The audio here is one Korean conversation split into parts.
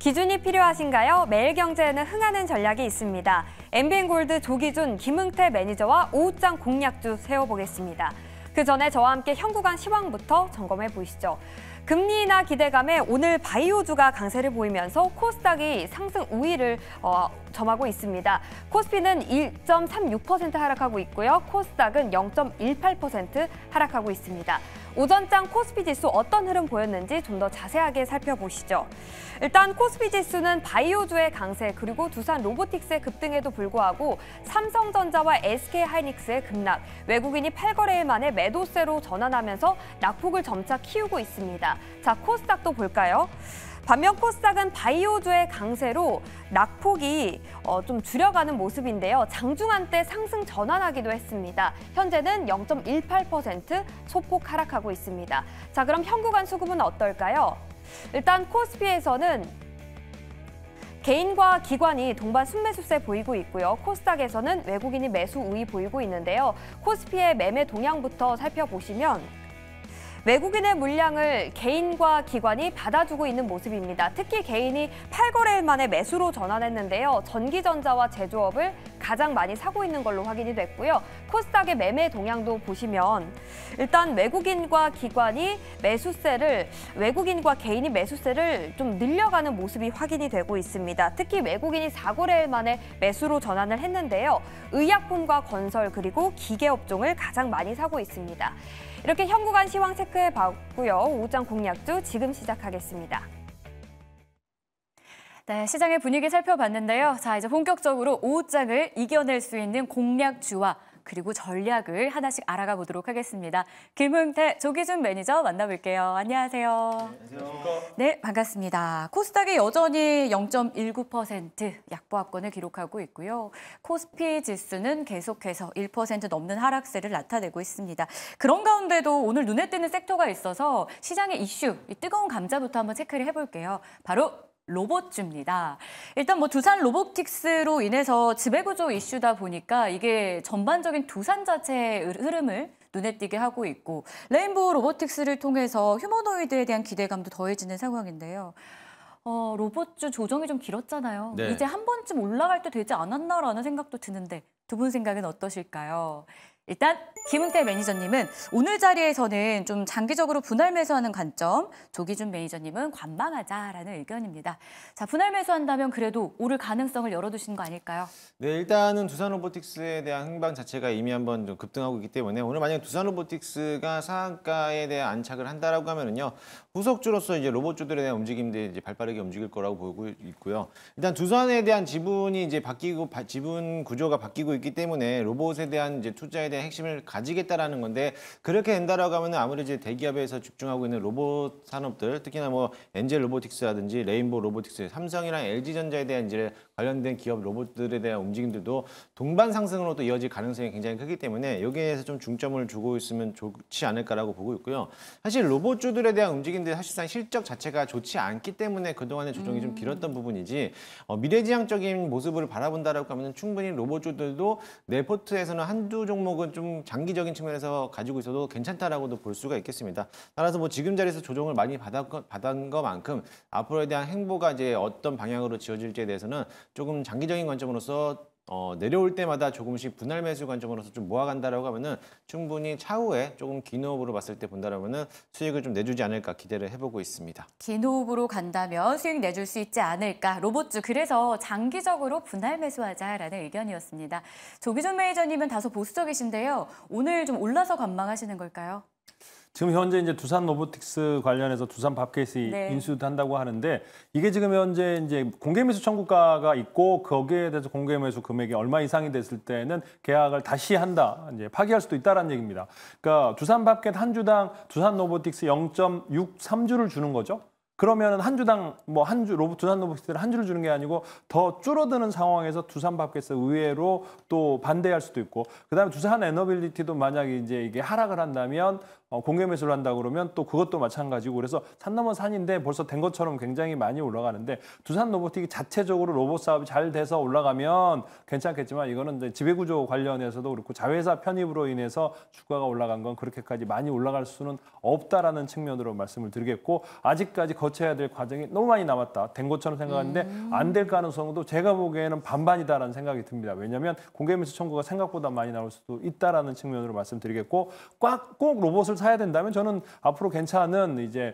기준이 필요하신가요? 매일경제에는 흥하는 전략이 있습니다. MBN골드 조기준, 김흥태 매니저와 오후장 공략주 세워보겠습니다. 그 전에 저와 함께 현구간 시황부터 점검해 보시죠. 금리 인하 기대감에 오늘 바이오주가 강세를 보이면서 코스닥이 상승 우위를 점하고 있습니다. 코스피는 1.36% 하락하고 있고요. 코스닥은 0.18% 하락하고 있습니다. 오전장 코스피 지수 어떤 흐름 보였는지 좀 더 자세하게 살펴보시죠. 일단 코스피 지수는 바이오주의 강세 그리고 두산 로보틱스의 급등에도 불구하고 삼성전자와 SK하이닉스의 급락, 외국인이 8거래일 만에 매도세로 전환하면서 낙폭을 점차 키우고 있습니다. 자, 코스닥도 볼까요? 반면 코스닥은 바이오주의 강세로 낙폭이 좀 줄여가는 모습인데요. 장중한 때 상승 전환하기도 했습니다. 현재는 0.18% 소폭 하락하고 있습니다. 자, 그럼 현구간 수급은 어떨까요? 일단 코스피에서는 개인과 기관이 동반 순매수세 보이고 있고요. 코스닥에서는 외국인이 매수 우위 보이고 있는데요. 코스피의 매매 동향부터 살펴보시면 외국인의 물량을 개인과 기관이 받아주고 있는 모습입니다. 특히 개인이 8거래일 만에 매수로 전환했는데요. 전기전자와 제조업을 가장 많이 사고 있는 걸로 확인이 됐고요. 코스닥의 매매 동향도 보시면 일단 외국인과 개인이 매수세를 좀 늘려가는 모습이 확인이 되고 있습니다. 특히 외국인이 4거래일 만에 매수로 전환을 했는데요. 의약품과 건설 그리고 기계업종을 가장 많이 사고 있습니다. 이렇게 현구간 시황 체크해봤고요. 오후장 공략주 지금 시작하겠습니다. 네, 시장의 분위기 살펴봤는데요. 자, 이제 본격적으로 오후장을 이겨낼 수 있는 공략주와 그리고 전략을 하나씩 알아가 보도록 하겠습니다. 김흥태, 조기준 매니저 만나볼게요. 안녕하세요. 안녕하세요. 네, 반갑습니다. 코스닥이 여전히 0.19% 약보합권을 기록하고 있고요. 코스피 지수는 계속해서 1% 넘는 하락세를 나타내고 있습니다. 그런 가운데도 오늘 눈에 띄는 섹터가 있어서 시장의 이슈, 이 뜨거운 감자부터 한번 체크를 해볼게요. 바로 로봇주입니다. 일단 두산 로보틱스로 인해서 지배구조 이슈다 보니까 이게 전반적인 두산 자체의 흐름을 눈에 띄게 하고 있고 레인보우 로보틱스를 통해서 휴머노이드에 대한 기대감도 더해지는 상황인데요. 로봇주 조정이 좀 길었잖아요. 네. 이제 한 번쯤 올라갈 때 되지 않았나라는 생각도 드는데 두 분 생각은 어떠실까요? 일단 김흥태 매니저님은 오늘 자리에서는 좀 장기적으로 분할 매수하는 관점, 조기준 매니저님은 관망하자라는 의견입니다. 자, 분할 매수한다면 그래도 오를 가능성을 열어두신 거 아닐까요? 네, 일단은 두산 로보틱스에 대한 흥방 자체가 이미 한번 좀 급등하고 있기 때문에 오늘 만약에 두산 로보틱스가 상한가에 대한 안착을 한다라고 하면은요. 후속주로서 이제 로봇주들에 대한 움직임들이 이제 발빠르게 움직일 거라고 보고 있고요. 일단 두산에 대한 지분이 이제 바뀌고 지분 구조가 바뀌고 있기 때문에 로봇에 대한 이제 투자에 대한 핵심을 가지겠다라는 건데 그렇게 된다라고 하면 아무래도 이제 대기업에서 집중하고 있는 로봇 산업들 특히나 엔젤 로보틱스라든지 레인보우 로보틱스, 삼성이랑 LG전자에 대한 이제 관련된 기업 로봇들에 대한 움직임들도 동반 상승으로 또 이어질 가능성이 굉장히 크기 때문에 여기에서 좀 중점을 두고 있으면 좋지 않을까라고 보고 있고요. 사실 로봇주들에 대한 움직임들 사실상 실적 자체가 좋지 않기 때문에 그동안의 조정이 좀 길었던 부분이지 미래지향적인 모습을 바라본다라고 하면 충분히 로봇주들도 내 포트에서는 한두 종목은 좀 장기적인 측면에서 가지고 있어도 괜찮다라고도 볼 수가 있겠습니다. 따라서 지금 자리에서 조정을 많이 받은 것만큼 앞으로에 대한 행보가 이제 어떤 방향으로 지어질지에 대해서는 조금 장기적인 관점으로서 내려올 때마다 조금씩 분할 매수 관점으로서 좀 모아간다라고 하면은 충분히 차후에 조금 긴 호흡으로 봤을 때 본다라면은 수익을 좀 내주지 않을까 기대를 해보고 있습니다. 긴 호흡으로 간다면 수익 내줄 수 있지 않을까. 로봇주 그래서 장기적으로 분할 매수하자라는 의견이었습니다. 조기준 매니저님은 다소 보수적이신데요. 오늘 좀 올라서 관망하시는 걸까요? 지금 현재 이제 두산 로보틱스 관련해서 두산 밥케이스 인수한다고 하는데 이게 지금 현재 이제 공개 매수 청구가가 있고 거기에 대해서 공개 매수 금액이 얼마 이상이 됐을 때는 계약을 다시 한다, 이제 파기할 수도 있다라는 얘기입니다. 그러니까 두산 밥켓 한 주당 두산 로보틱스 0.63주를 주는 거죠. 그러면 한 주당 두산 로보틱스를 한 주를 주는 게 아니고 더 줄어드는 상황에서 두산 밥켓스 의외로 또 반대할 수도 있고 그다음에 두산 에너빌리티도 만약에 이제 이게 하락을 한다면 공개 매수를 한다 그러면 또 그것도 마찬가지고 그래서 산 넘어 산인데 벌써 된 것처럼 굉장히 많이 올라가는데 두산 로보틱이 자체적으로 로봇 사업이 잘 돼서 올라가면 괜찮겠지만 이거는 이제 지배구조 관련해서도 그렇고 자회사 편입으로 인해서 주가가 올라간 건 그렇게까지 많이 올라갈 수는 없다라는 측면으로 말씀을 드리겠고 아직까지 거쳐야 될 과정이 너무 많이 남았다. 된 것처럼 생각하는데 안 될 가능성도 제가 보기에는 반반이다라는 생각이 듭니다. 왜냐하면 공개매수 청구가 생각보다 많이 나올 수도 있다라는 측면으로 말씀드리겠고 꼭 로봇을 사야 된다면 저는 앞으로 괜찮은 이제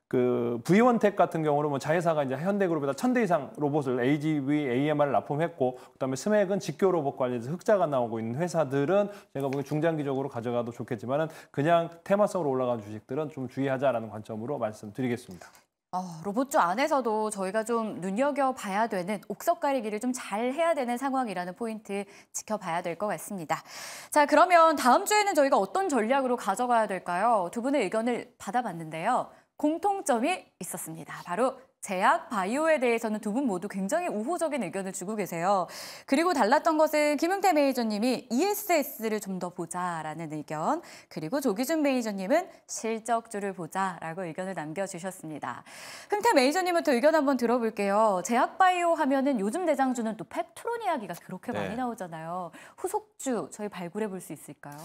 그 V1텍 같은 경우는 뭐 자회사가 이제 현대그룹에다 1000대 이상 로봇을 AGV, AMR을 납품했고 그다음에 스맥은 직교 로봇 관련해서 흑자가 나오고 있는 회사들은 제가 보기엔 중장기적으로 가져가도 좋겠지만은 그냥 테마성으로 올라간 주식들은 좀 주의하자라는 관점으로 말씀드리겠습니다. 로봇주 안에서도 저희가 좀 눈여겨봐야 되는 옥석 가리기를 좀 잘 해야 되는 상황이라는 포인트 지켜봐야 될 것 같습니다. 자, 그러면 다음 주에는 저희가 어떤 전략으로 가져가야 될까요? 두 분의 의견을 받아봤는데요. 공통점이 있었습니다. 바로 제약 바이오에 대해서는 두 분 모두 굉장히 우호적인 의견을 주고 계세요. 그리고 달랐던 것은 김흥태 매니저님이 ESS를 좀 더 보자라는 의견, 그리고 조기준 매니저님은 실적주를 보자라고 의견을 남겨주셨습니다. 흥태 매니저님부터 의견 한번 들어볼게요. 제약 바이오 하면은 요즘 대장주는 또 펩트론 이야기가 그렇게 많이 나오잖아요. 후속주 저희 발굴해 볼 수 있을까요?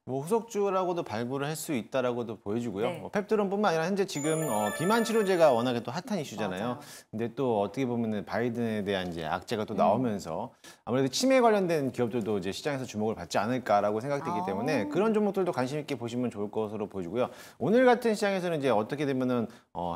뭐 후속주라고도 발굴을 할 수 있다라고도 보여주고요. 네. 펩트론뿐만 아니라 현재 지금 비만 치료제가 워낙에 또 핫한 이슈잖아요. 맞아요. 근데 또 어떻게 보면은 바이든에 대한 이제 악재가 또 나오면서 아무래도 치매 관련된 기업들도 이제 시장에서 주목을 받지 않을까라고 생각되기 때문에 그런 종목들도 관심 있게 보시면 좋을 것으로 보여지고요. 오늘 같은 시장에서는 이제 어떻게 되면은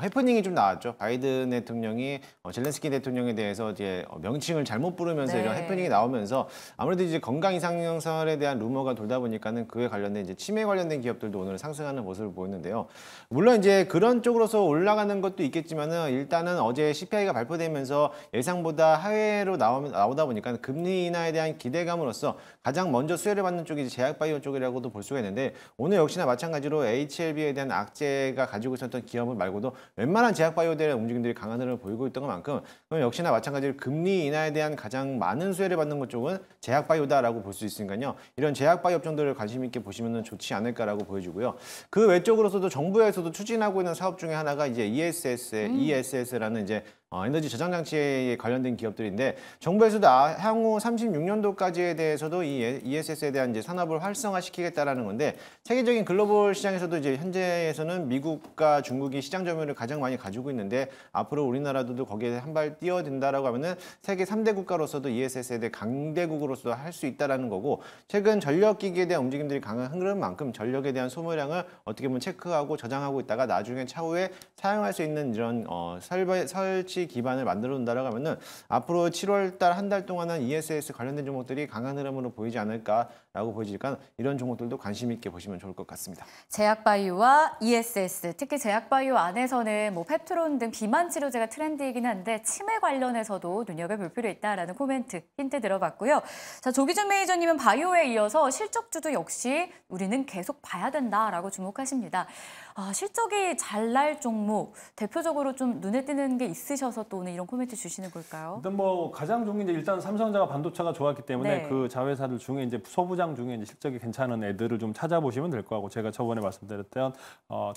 해프닝이 좀 나왔죠. 바이든 대통령이 젤렌스키 대통령에 대해서 이제 명칭을 잘못 부르면서 네. 이런 해프닝이 나오면서 아무래도 이제 건강 이상설에 대한 루머가 돌다 보니까는 그에 관련된 이제 치매 관련된 기업들도 오늘 상승하는 모습을 보였는데요. 물론 이제 그런 쪽으로서 올라가는 것도 있겠지만은 일단은 어제 CPI가 발표되면서 예상보다 하회로 나오다 보니까 금리 인하에 대한 기대감으로써 가장 먼저 수혜를 받는 쪽이 이제 제약바이오 쪽이라고도 볼 수가 있는데 오늘 역시나 마찬가지로 HLB에 대한 악재가 가지고 있었던 기업을 말고도 웬만한 제약바이오에 대한 움직임들이 강한 흐름을 보이고 있던 것만큼 그럼 역시나 마찬가지로 금리 인하에 대한 가장 많은 수혜를 받는 것 쪽은 제약바이오다라고 볼 수 있으니까요. 이런 제약바이오 업종들을 관심 있게 보시면 좋지 않을까라고 보여주고요. 그 외적으로서도 정부에서도 추진하고 있는 사업 중에 하나가 이제 ESS라는 이제 에너지 저장 장치에 관련된 기업들인데 정부에서도 향후 36년도까지에 대해서도 이 ESS에 대한 이제 산업을 활성화시키겠다라는 건데 세계적인 글로벌 시장에서도 이제 현재에서는 미국과 중국이 시장 점유율을 가장 많이 가지고 있는데 앞으로 우리나라도 거기에 한 발 뛰어든다라고 하면은 세계 3대 국가로서도 ESS에 대해 강대국으로서 할 수 있다라는 거고 최근 전력 기기에 대한 움직임들이 강한 흐름만큼 전력에 대한 소모량을 어떻게 보면 체크하고 저장하고 있다가 나중에 차후에 사용할 수 있는 이런 설치 기반을 만들어 놓는다라고 하면은 앞으로 7월달 한 달 동안은 ESS 관련된 종목들이 강한 흐름으로 보이지 않을까라고 보이니까 이런 종목들도 관심 있게 보시면 좋을 것 같습니다. 제약바이오와 ESS, 특히 제약바이오 안에서는 뭐 펩트론 등 비만 치료제가 트렌드이긴 한데 치매 관련해서도 눈여겨볼 필요 있다라는 코멘트, 힌트 들어봤고요. 자, 조기준 매니저님은 바이오에 이어서 실적주도 역시 우리는 계속 봐야 된다라고 주목하십니다. 실적이 잘 날 종목, 대표적으로 좀 눈에 띄는 게 있으셔서 또 오늘 이런 코멘트 주시는 걸까요? 일단 뭐 가장 좋은 게 이제 일단 삼성전자가 반도체가 좋았기 때문에 네. 그 자회사들 중에 이제 소부장 중에 이제 실적이 괜찮은 애들을 좀 찾아보시면 될 거고 제가 저번에 말씀드렸던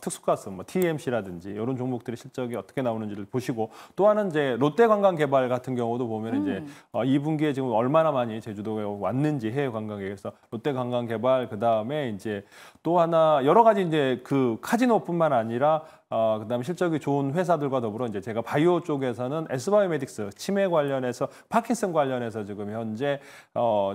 특수가스, 뭐 TMC라든지 이런 종목들의 실적이 어떻게 나오는지를 보시고 또 하나는 이제 롯데관광개발 같은 경우도 보면 이제 2분기에 지금 얼마나 많이 제주도에 왔는지 해외 관광객에서 롯데관광개발 그 다음에 이제 또 하나 여러 가지 이제 그 카지노뿐만 아니라 그다음에 실적이 좋은 회사들과 더불어 이제 제가 바이오 쪽에서는 S바이오메딕스 치매 관련해서 파킨슨 관련해서 지금 현재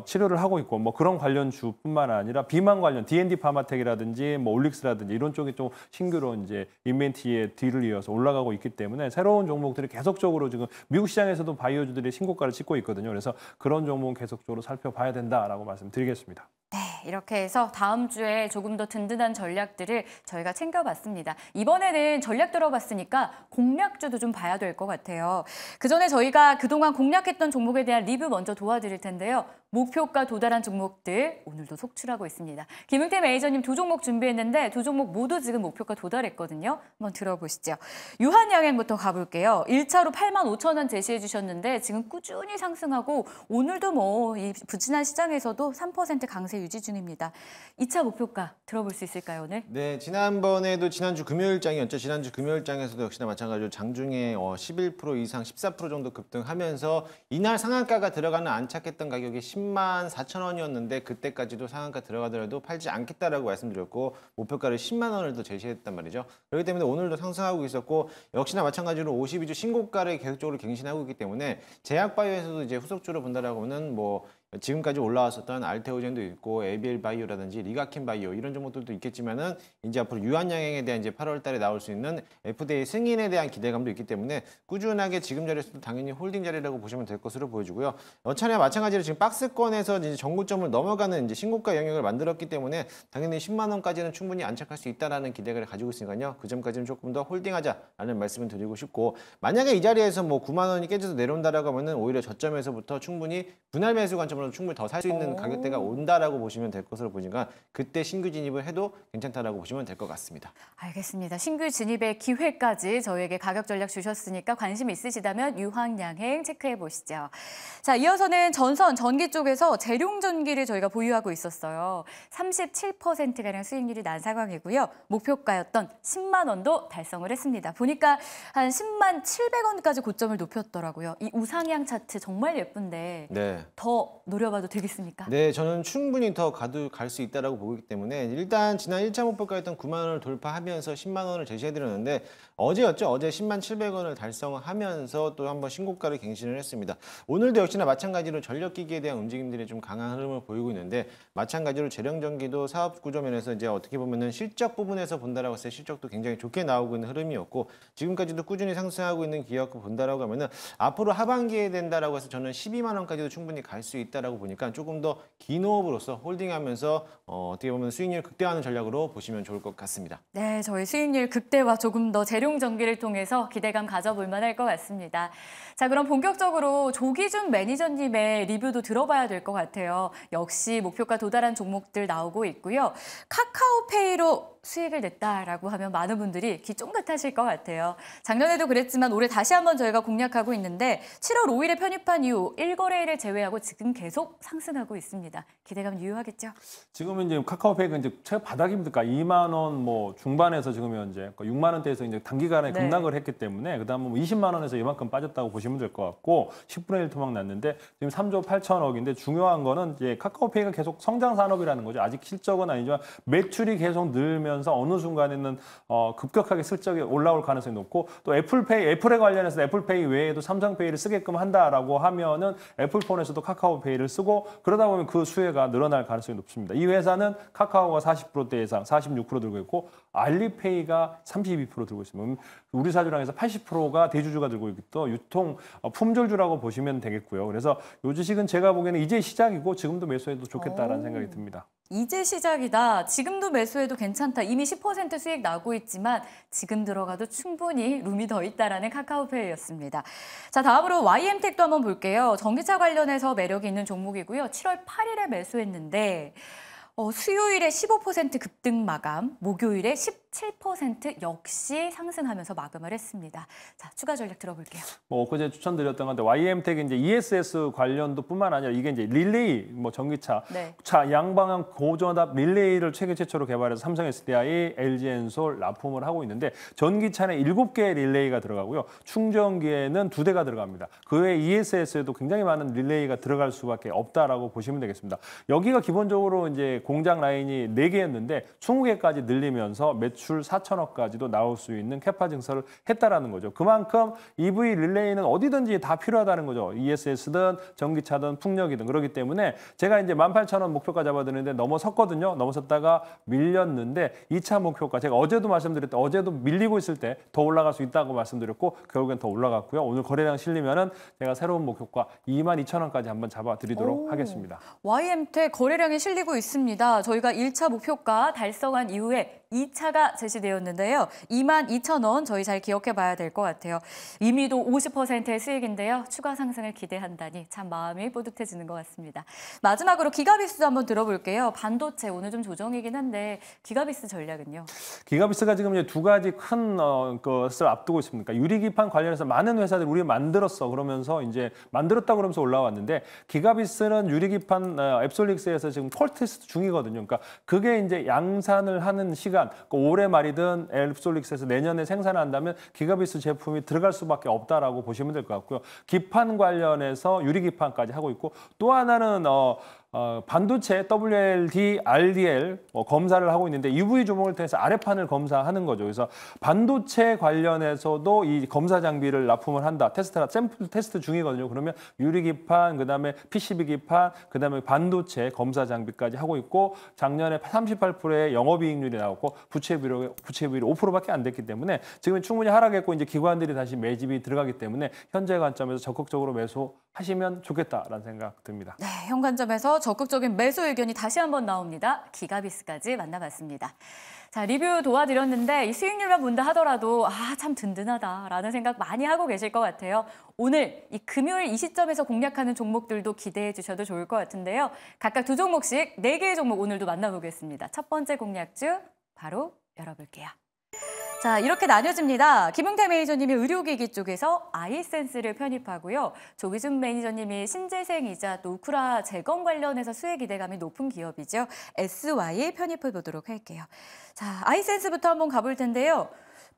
치료를 하고 있고 뭐 그런 관련 주뿐만 아니라 비만 관련 D&D 파마텍이라든지 뭐 올릭스라든지 이런 쪽이 좀 신규로 이제 인벤티의 뒤를 이어서 올라가고 있기 때문에 새로운 종목들이 계속적으로 지금 미국 시장에서도 바이오주들이 신고가를 찍고 있거든요. 그래서 그런 종목은 계속적으로 살펴봐야 된다라고 말씀드리겠습니다. 네, 이렇게 해서 다음 주에 조금 더 든든한 전략들을 저희가 챙겨봤습니다. 이번에는 전략 들어봤으니까 공략주도 좀 봐야 될 것 같아요. 그전에 저희가 그동안 공략했던 종목에 대한 리뷰 먼저 도와드릴 텐데요. 목표가 도달한 종목들 오늘도 속출하고 있습니다. 김흥태 매니저님 두 종목 준비했는데 두 종목 모두 지금 목표가 도달했거든요. 한번 들어보시죠. 유한양행부터 가볼게요. 1차로 85,000원 제시해 주셨는데 지금 꾸준히 상승하고 오늘도 뭐 이 부진한 시장에서도 3% 강세 유지 중입니다. 때문입니다. 2차 목표가 들어볼 수 있을까요, 오늘? 네, 지난번에도 지난주 금요일장이었죠. 지난주 금요일장에서도 역시나 마찬가지로 장중에 11% 이상 14% 정도 급등하면서 이날 상한가가 들어가는 안착했던 가격이 10만 4천 원이었는데 그때까지도 상한가 들어가더라도 팔지 않겠다라고 말씀드렸고 목표가를 10만 원을 더 제시했단 말이죠. 그렇기 때문에 오늘도 상승하고 있었고 역시나 마찬가지로 52주 신고가를 계속적으로 갱신하고 있기 때문에 제약바이오에서도 이제 후속주로 본다라고 하면 뭐 지금까지 올라왔었던 알테오젠도 있고 에비엘 바이오라든지 리가킨 바이오 이런 종목들도 있겠지만은 이제 앞으로 유한양행에 대한 이제 8월 달에 나올 수 있는 FDA 승인에 대한 기대감도 있기 때문에 꾸준하게 지금 자리에서도 당연히 홀딩 자리라고 보시면 될 것으로 보여지고요. 여차례 마찬가지로 지금 박스권에서 이제 정고점을 넘어가는 이제 신고가 영역을 만들었기 때문에 당연히 10만 원까지는 충분히 안착할 수 있다라는 기대를 가지고 있으니까요. 그 점까지는 조금 더 홀딩하자라는 말씀을 드리고 싶고 만약에 이 자리에서 뭐 9만 원이 깨져서 내려온다라고 하면은 오히려 저점에서부터 충분히 분할 매수 관점으로 충분히 더 살 수 있는 가격대가 온다라고 보시면 될 것으로 보니까 그때 신규 진입을 해도 괜찮다라고 보시면 될 것 같습니다. 알겠습니다. 신규 진입의 기회까지 저희에게 가격 전략 주셨으니까 관심 있으시다면 유황양행 체크해 보시죠. 자, 이어서는 전선, 전기 쪽에서 재룡전기를 저희가 보유하고 있었어요. 37%가량 수익률이 난 상황이고요. 목표가였던 10만 원도 달성을 했습니다. 보니까 한 10만 700원까지 고점을 높였더라고요. 이 우상향 차트 정말 예쁜데 네. 더 노려봐도 되겠습니까? 네, 저는 충분히 더 갈 수 있다라고 보기 때문에 일단 지난 1차 목표가였던 9만 원을 돌파하면서 10만 원을 제시해드렸는데 어제였죠. 어제 10만 700원을 달성하면서 또 한번 신고가를 갱신을 했습니다. 오늘도 역시나 마찬가지로 전력기기에 대한 움직임들이 좀 강한 흐름을 보이고 있는데 마찬가지로 재룡전기도 사업 구조 면에서 이제 어떻게 보면은 실적 부분에서 본다라고 했을 때 실적도 굉장히 좋게 나오고 있는 흐름이었고 지금까지도 꾸준히 상승하고 있는 기업 본다라고 하면은 앞으로 하반기에 된다라고 해서 저는 12만 원까지도 충분히 갈 수 있다라고 보니까 조금 더 긴 호흡으로서 홀딩하면서 어떻게 보면 수익률 극대화하는 전략으로 보시면 좋을 것 같습니다. 네, 저희 수익률 극대화 조금 더 재룡전기를 통해서 기대감 가져볼 만할 것 같습니다. 자, 그럼 본격적으로 조기준 매니저님의 리뷰도 들어봐야 될 것 같아요. 역시 목표가 도달한 종목들 나오고 있고요. 카카오페이로 수익을 냈다라고 하면 많은 분들이 귀 쫑긋하실 것 같아요. 작년에도 그랬지만 올해 다시 한번 저희가 공략하고 있는데 7월 5일에 편입한 이후 1거래일을 제외하고 지금 계속 상승하고 있습니다. 기대감 유효하겠죠? 지금은 이제 카카오페이가 이제 최고 바닥입니까? 2만 원 뭐 중반에서 지금 현재 6만 원대에서 이제 단기간에 네. 급락을 했기 때문에 그다음 뭐 20만 원에서 이만큼 빠졌다고 보시면 될 것 같고 10분의 1 토막 났는데 지금 3조 8천억인데 중요한 거는 이제 카카오페이가 계속 성장 산업이라는 거죠. 아직 실적은 아니지만 매출이 계속 늘면서 어느 순간에는 급격하게 실적이 올라올 가능성이 높고 또 애플에 관련해서 애플페이 외에도 삼성페이를 쓰게끔 한다라고 하면은 애플폰에서도 카카오페이를 쓰고 그러다 보면 그 수혜가 늘어날 가능성이 높습니다. 이 회사는 카카오가 40%대 이상 46% 들고 있고 알리페이가 32% 들고 있습니다. 우리 사주랑에서 80%가 대주주가 들고 있기 때문에 유통 품절주라고 보시면 되겠고요. 그래서 이 주식은 제가 보기에는 이제 시작이고 지금도 매수해도 좋겠다라는 생각이 듭니다. 이제 시작이다. 지금도 매수해도 괜찮다. 이미 10% 수익 나고 있지만 지금 들어가도 충분히 룸이 더 있다라는 카카오페이였습니다. 자, 다음으로 YM택도 한번 볼게요. 전기차 관련해서 매력이 있는 종목이고요. 7월 8일에 매수했는데 수요일에 15% 급등 마감, 목요일에 17% 역시 상승하면서 마감을 했습니다. 자, 추가 전략 들어볼게요. 엊그제 추천드렸던 건데 YM택이 이제 ESS 관련도 뿐만 아니라 이게 이제 릴레이 전기차 네. 차 양방향 고전압 릴레이를 세계 최초로 개발해서 삼성 SDI, LG엔솔 납품을 하고 있는데 전기차는 7개의 릴레이가 들어가고요. 충전기에는 2대가 들어갑니다. 그 외에 ESS에도 굉장히 많은 릴레이가 들어갈 수밖에 없다라고 보시면 되겠습니다. 여기가 기본적으로 이제 공장 라인이 4개였는데 20개까지 늘리면서 매출 4천억까지도 나올 수 있는 캐파 증설을 했다라는 거죠. 그만큼 EV 릴레이는 어디든지 다 필요하다는 거죠. ESS든 전기차든 풍력이든 그렇기 때문에 제가 이제 18,000원 목표가 잡아드는데 넘어섰거든요. 넘어섰다가 밀렸는데 2차 목표가 제가 어제도 말씀드렸던 어제도 밀리고 있을 때 더 올라갈 수 있다고 말씀드렸고 결국엔 더 올라갔고요. 오늘 거래량 실리면은 제가 새로운 목표가 22,000원까지 한번 잡아드리도록 하겠습니다. YM택 거래량이 실리고 있습니다. 저희가 1차 목표가 달성한 이후에 2차가 제시되었는데요. 22,000원 저희 잘 기억해 봐야 될 것 같아요. 이미도 50%의 수익인데요. 추가 상승을 기대한다니 참 마음이 뿌듯해지는 것 같습니다. 마지막으로 기가비스도 한번 들어볼게요. 반도체 오늘 좀 조정이긴 한데 기가비스 전략은요? 기가비스가 지금 이제 두 가지 큰 것을 앞두고 있습니다. 유리기판 관련해서 많은 회사들이 우리 만들었어 그러면서 이제 만들었다 그러면서 올라왔는데 기가비스는 유리기판 앱솔릭스에서 지금 콜 테스트 중이거든요. 그러니까 그게 이제 양산을 하는 시간, 올해 말이든 앱솔릭스에서 내년에 생산한다면 기가비스 제품이 들어갈 수밖에 없다라고 보시면 될 것 같고요. 기판 관련해서 유리기판까지 하고 있고 또 하나는 반도체 WLD, RDL 검사를 하고 있는데 UV 조목을 통해서 아래판을 검사하는 거죠. 그래서 반도체 관련해서도 이 검사 장비를 납품을 한다. 샘플 테스트 중이거든요. 그러면 유리기판, 그다음에 PCB기판, 그다음에 반도체 검사 장비까지 하고 있고 작년에 38%의 영업이익률이 나왔고 부채비율이 5%밖에 안 됐기 때문에 지금 충분히 하락했고 이제 기관들이 다시 매집이 들어가기 때문에 현재 관점에서 적극적으로 매수하시면 좋겠다라는 생각 듭니다. 네, 현관점에서 적극적인 매수 의견이 다시 한번 나옵니다. 기가비스까지 만나봤습니다. 자, 리뷰 도와드렸는데 이 수익률만 본다 하더라도 참 든든하다라는 생각 많이 하고 계실 것 같아요. 오늘 이 금요일 이 시점에서 공략하는 종목들도 기대해 주셔도 좋을 것 같은데요. 각각 2종목씩 4개의 종목 오늘도 만나보겠습니다. 첫 번째 공략주 바로 열어볼게요. 자, 이렇게 나뉘어집니다. 김웅태 매니저님이 의료기기 쪽에서 아이센스를 편입하고요. 조기준 매니저님이 신재생이자 또 우크라 재건 관련해서 수혜 기대감이 높은 기업이죠. SY 편입해 보도록 할게요. 자, 아이센스부터 한번 가볼 텐데요.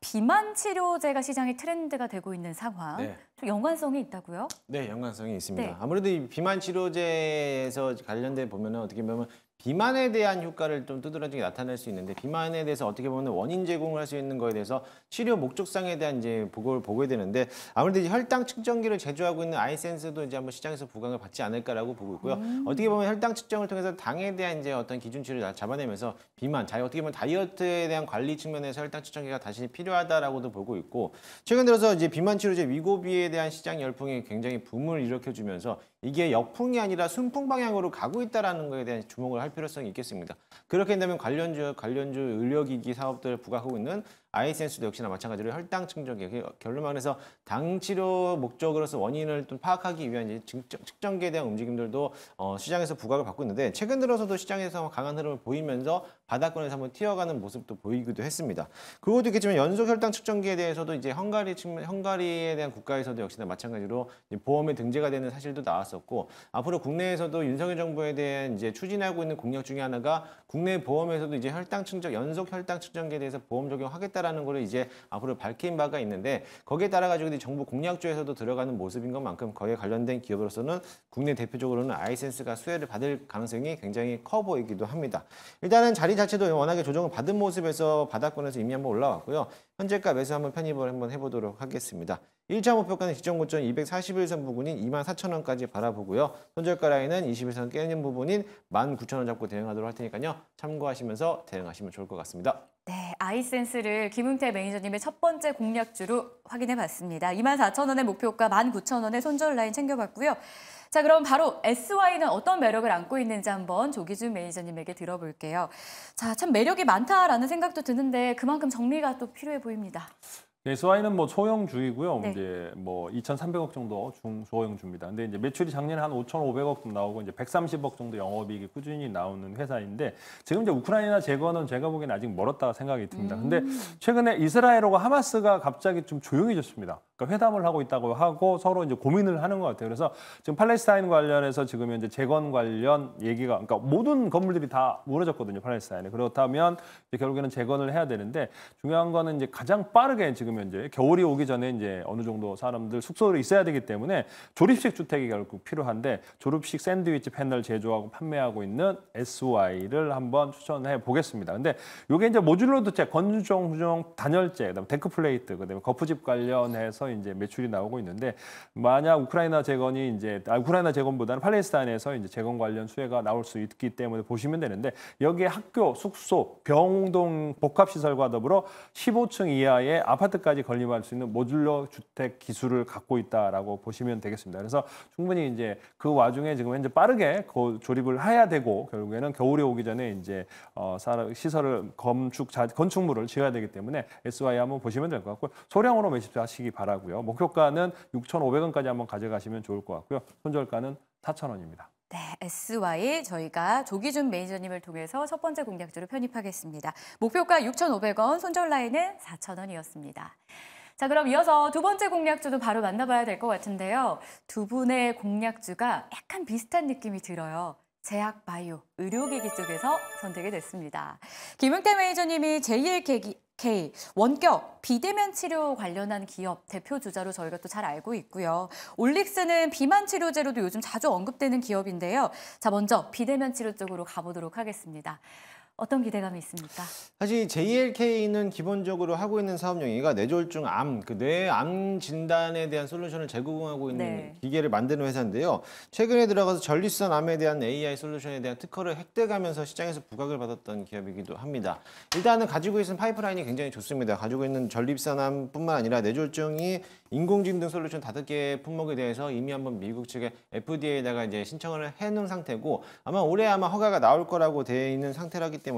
비만 치료제가 시장의 트렌드가 되고 있는 상황. 네. 좀 연관성이 있다고요? 네, 연관성이 있습니다. 네. 아무래도 이 비만 치료제에서 관련된 보면은 어떻게 보면 비만에 대한 효과를 좀 두드러지게 나타낼 수 있는데 비만에 대해서 어떻게 보면 원인 제공을 할 수 있는 거에 대해서 치료 목적상에 대한 이제 보고를 보게 되는데 아무래도 이제 혈당 측정기를 제조하고 있는 아이센스도 이제 한번 시장에서 부각을 받지 않을까라고 보고 있고요. 어떻게 보면 혈당 측정을 통해서 당에 대한 이제 어떤 기준치를 잡아내면서 비만, 어떻게 보면 다이어트에 대한 관리 측면에서 혈당 측정기가 다시 필요하다라고도 보고 있고 최근 들어서 이제 비만 치료제 위고비에 대한 시장 열풍이 굉장히 붐을 일으켜주면서 이게 역풍이 아니라 순풍 방향으로 가고 있다라는 거에 대한 주목을 할 필요성이 있겠습니다. 그렇게 된다면 관련주 의료기기 사업들을 부각하고 있는 아이센스도 역시나 마찬가지로 혈당 측정기, 결론만 해서 당 치료 목적으로서 원인을 좀 파악하기 위한 이제 측정기에 대한 움직임들도 시장에서 부각을 받고 있는데 최근 들어서도 시장에서 강한 흐름을 보이면서 바닥권에서 한번 튀어가는 모습도 보이기도 했습니다. 그것도 있겠지만 연속 혈당 측정기에 대해서도 이제 헝가리에 대한 국가에서도 역시나 마찬가지로 보험에 등재가 되는 사실도 나왔었고 앞으로 국내에서도 윤석열 정부에 대한 이제 추진하고 있는 공약 중에 하나가 국내 보험에서도 이제 연속 혈당 측정기에 대해서 보험 적용하겠다라는 거를 이제 앞으로 밝힌 바가 있는데 거기에 따라 가지고 정부 공약주에서도 들어가는 모습인 것만큼 거기에 관련된 기업으로서는 국내 대표적으로는 아이센스가 수혜를 받을 가능성이 굉장히 커 보이기도 합니다. 일단은 자리 자체도 워낙에 조정을 받은 모습에서 바닥권에서 이미 한번 올라왔고요. 현재가 매수 한번 편입을 한번 해보도록 하겠습니다. 1차 목표가는 지정 고점 241선 부근인 24,000원까지 바라보고요. 손절가 라인은 21선 깨는 부분인 19,000원 잡고 대응하도록 할 테니까요. 참고하시면서 대응하시면 좋을 것 같습니다. 네, 아이센스를 김웅태 매니저님의 첫 번째 공략주로 확인해 봤습니다. 24,000원의 목표가 19,000원의 손절 라인 챙겨봤고요. 자, 그럼 바로 SY는 어떤 매력을 안고 있는지 한번 조기준 매니저님에게 들어볼게요. 자, 참 매력이 많다라는 생각도 드는데 그만큼 정리가 또 필요해 보입니다. SY는 뭐 소형주이고요. 네. 이제 뭐 2,300억 정도 중소형주입니다. 근데 이제 매출이 작년에 한 5,500억 정도 나오고 이제 130억 정도 영업이익이 꾸준히 나오는 회사인데 지금 이제 우크라이나 재건은 제가 보기에는 아직 멀었다고 생각이 듭니다. 근데 최근에 이스라엘과 하마스가 갑자기 좀 조용해졌습니다. 그러니까 회담을 하고 있다고 하고 서로 이제 고민을 하는 것 같아요. 그래서 지금 팔레스타인 관련해서 지금 현재 재건 관련 얘기가 그러니까 모든 건물들이 다 무너졌거든요. 팔레스타인에. 그렇다면 이제 결국에는 재건을 해야 되는데 중요한 거는 이제 가장 빠르게 지금 현재 겨울이 오기 전에 이제 어느 정도 사람들 숙소로 있어야 되기 때문에 조립식 주택이 결국 필요한데 조립식 샌드위치 패널 제조하고 판매하고 있는 SY를 한번 추천해 보겠습니다. 근데 이게 이제 모듈러 주택, 건조용 단열재, 그다음에 데크 플레이트, 그다음에 거푸집 관련해서 해서 이제 매출이 나오고 있는데 만약 우크라이나 재건이 이제 우크라이나 재건보다는 팔레스타인에서 이제 재건 관련 수혜가 나올 수 있기 때문에 보시면 되는데 여기에 학교, 숙소, 병동 복합시설과 더불어 15층 이하의 아파트까지 건립할 수 있는 모듈러 주택 기술을 갖고 있다라고 보시면 되겠습니다. 그래서 충분히 이제 그 와중에 지금 현재 빠르게 조립을 해야 되고 결국에는 겨울이 오기 전에 이제 시설을 건축물을 지어야 되기 때문에 SY 한번 보시면 될 것 같고요. 소량으로 매집하시기 바라고요. 목표가는 6,500원까지 한번 가져가시면 좋을 것 같고요. 손절가는 4,000원입니다. 네, SY 저희가 조기준 매니저님을 통해서 첫 번째 공략주를 편입하겠습니다. 목표가 6,500원, 손절 라인은 4,000원이었습니다. 자, 그럼 이어서 두 번째 공략주도 바로 만나봐야 될 것 같은데요. 두 분의 공략주가 약간 비슷한 느낌이 들어요. 제약 바이오, 의료기기 쪽에서 선택이 됐습니다. 김용태 매니저님이 JLK, 원격, 비대면 치료 관련한 기업 대표 주자로 저희가 또 잘 알고 있고요. 올릭스는 비만 치료제로도 요즘 자주 언급되는 기업인데요. 자, 먼저 비대면 치료 쪽으로 가보도록 하겠습니다. 어떤 기대감이 있습니까? 사실 JLK는 기본적으로 하고 있는 사업 영역이 뇌졸중 암, 그 뇌암 진단에 대한 솔루션을 제공하고 있는 기계를 만드는 회사인데요. 최근에 들어가서 전립선 암에 대한 AI 솔루션에 대한 특허를 획득하면서 시장에서 부각을 받았던 기업이기도 합니다. 일단은 가지고 있는 파이프라인이 굉장히 좋습니다. 가지고 있는 전립선 암뿐만 아니라 뇌졸중이 인공지능 등 솔루션 5개의 품목에 대해서 이미 한번 미국 측에 FDA에다가 이제 신청을 해놓은 상태고 아마 올해 허가가 나올 거라고 되어 있는 상태라기 때문에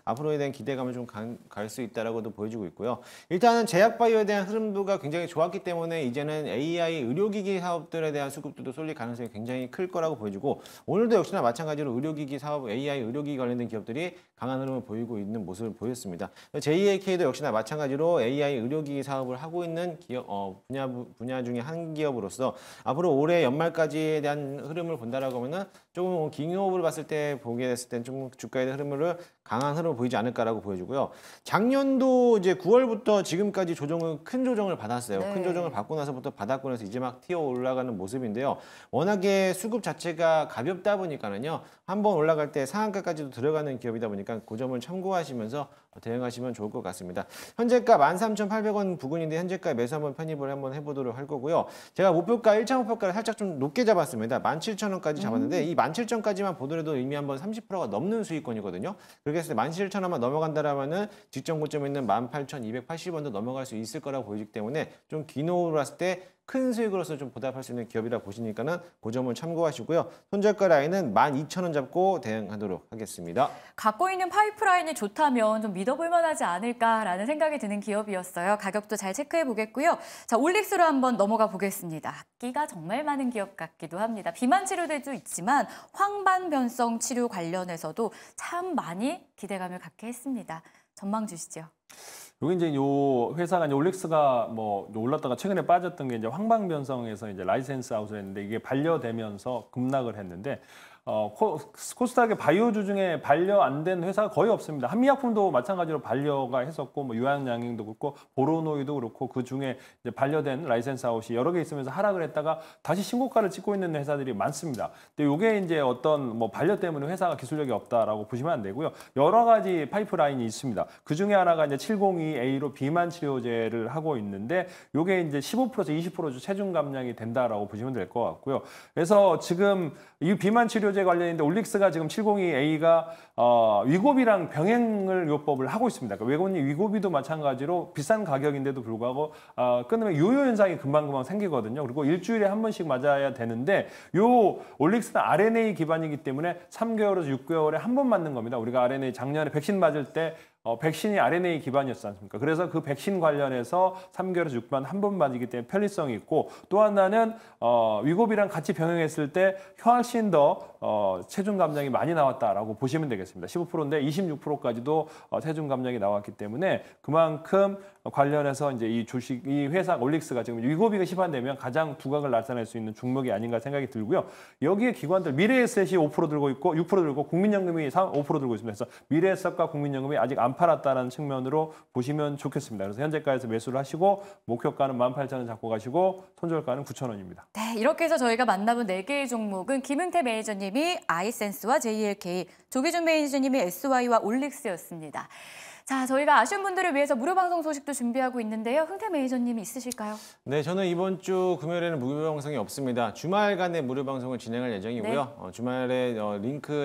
앞으로에 대한 기대감을 좀 갈 수 있다라고도 보여주고 있고요. 일단은 제약바이오에 대한 흐름도가 굉장히 좋았기 때문에 이제는 AI 의료기기 사업들에 대한 수급도 쏠릴 가능성이 굉장히 클 거라고 보여지고 오늘도 역시나 마찬가지로 의료기기 사업, AI 의료기기 관련된 기업들이 강한 흐름을 보이고 있는 모습을 보였습니다. JAK도 역시나 마찬가지로 AI 의료기기 사업을 하고 있는 기업, 분야 중에 한 기업으로서 앞으로 올해 연말까지에 대한 흐름을 본다라고 하면은 조금 긴 호흡을 봤을 때 보게 됐을 땐 좀 주가에 대한 흐름을 강한 흐름을 보이지 않을까라고 보여지고요. 작년도 이제 9월부터 지금까지 큰 조정을 받았어요. 큰 조정을 받고 나서부터 바닥권에서 이제 막 튀어 올라가는 모습인데요. 워낙에 수급 자체가 가볍다 보니까는요. 한번 올라갈 때 상한가까지도 들어가는 기업이다 보니까 그 점을 참고하시면서 대응하시면 좋을 것 같습니다. 현재가 13,800원 부근인데 현재가 매수 한번 편입을 한번 해보도록 할 거고요. 제가 목표가 1차 목표가를 살짝 좀 높게 잡았습니다. 17,000원까지 잡았는데 이 17,000원까지만 보더라도 이미 한번 30%가 넘는 수익권이거든요. 그렇게 했을 때 17,000원만 넘어간다라면은 직전 고점에 있는 18,280원도 넘어갈 수 있을 거라고 보이기 때문에 좀 긴 호흡을 했을 때 큰 수익으로서 좀 보답할 수 있는 기업이라 보시니까는 그 점을 참고하시고요. 손절가 라인은 12,000원 잡고 대응하도록 하겠습니다. 갖고 있는 파이프라인이 좋다면 좀 믿어볼 만하지 않을까라는 생각이 드는 기업이었어요. 가격도 잘 체크해 보겠고요. 자, 올릭스로 한번 넘어가 보겠습니다. 끼가 정말 많은 기업 같기도 합니다. 비만 치료제도 있지만 황반변성 치료 관련해서도 참 많이 기대감을 갖게 했습니다. 전망 주시죠. 여기 이제 요 회사가 이제 올릭스가 뭐 올랐다가 최근에 빠졌던 게 이제 황방변성에서 이제 라이센스 아웃을 했는데 이게 반려되면서 급락을 했는데 코스닥의 바이오주 중에 반려 안 된 회사가 거의 없습니다. 한미약품도 마찬가지로 반려가 했었고, 뭐 유한양행도 그렇고, 보로노이도 그렇고, 그 중에 이제 반려된 라이센스 아웃이 여러 개 있으면서 하락을 했다가 다시 신고가를 찍고 있는 회사들이 많습니다. 근데 이게 이제 어떤 뭐 반려 때문에 회사가 기술력이 없다라고 보시면 안 되고요. 여러 가지 파이프라인이 있습니다. 그 중에 하나가 이제 702A로 비만 치료제를 하고 있는데, 이게 이제 15%에서 20% 체중 감량이 된다라고 보시면 될 것 같고요. 그래서 지금 이 비만 치료제 관련인데 올릭스가 지금 702A가 위고비랑 병행을 요법을 하고 있습니다. 그러니까 위고비도 마찬가지로 비싼 가격인데도 불구하고 끊으면 요요 현상이 금방금방 생기거든요. 그리고 일주일에 한 번씩 맞아야 되는데 요 올릭스는 RNA 기반이기 때문에 3개월에서 6개월에 한 번 맞는 겁니다. 우리가 RNA 작년에 백신 맞을 때 백신이 RNA 기반이었지 않습니까? 그래서 그 백신 관련해서 3개월에서 6개월 한 번 맞이기 때문에 편리성이 있고 또 하나는 위고비랑 같이 병행했을 때 훨씬 더 체중 감량이 많이 나왔다라고 보시면 되겠습니다. 15%인데 26%까지도 체중 감량이 나왔기 때문에 그만큼 관련해서 이제 이 회사 올릭스가 지금 위고비가 시반되면 가장 두각을 나타낼 수 있는 종목이 아닌가 생각이 들고요. 여기에 기관들 미래에셋이 5% 들고 있고 6% 들고 국민연금이 5% 들고 있습니다. 그래서 미래에셋과 국민연금이 아직 안 팔았다는 측면으로 보시면 좋겠습니다. 그래서 현재가에서 매수를 하시고 목표가는 18,000원 잡고 가시고 손절가는 9,000원입니다. 네, 이렇게 해서 저희가 만나본 4개의 종목은 김은태 매니저님이 아이센스와 JLK, 조기준 매니저님이 SY와 올릭스였습니다. 자, 저희가 아쉬운 분들을 위해서 무료 방송 소식도 준비하고 있는데요. 흥태 매니저님이 있으실까요? 네, 저는 이번 주 금요일에는 무료 방송이 없습니다. 주말간에 무료 방송을 진행할 예정이고요. 네. 주말에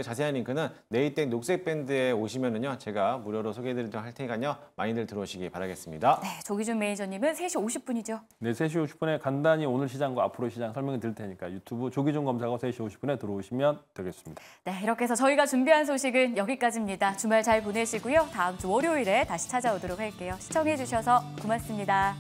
자세한 링크는 네이땡 녹색밴드에 오시면은요, 제가 무료로 소개해드리도록 할 테니까요, 많이들 들어오시기 바라겠습니다. 네, 조기준 매니저님은 3시 50분이죠. 네, 3시 50분에 간단히 오늘 시장과 앞으로 시장 설명을 드릴 테니까 유튜브 조기준 검사하고 3시 50분에 들어오시면 되겠습니다. 네, 이렇게 해서 저희가 준비한 소식은 여기까지입니다. 주말 잘 보내시고요. 다음 주 월요일에 다시 찾아오도록 할게요. 시청해주셔서 고맙습니다.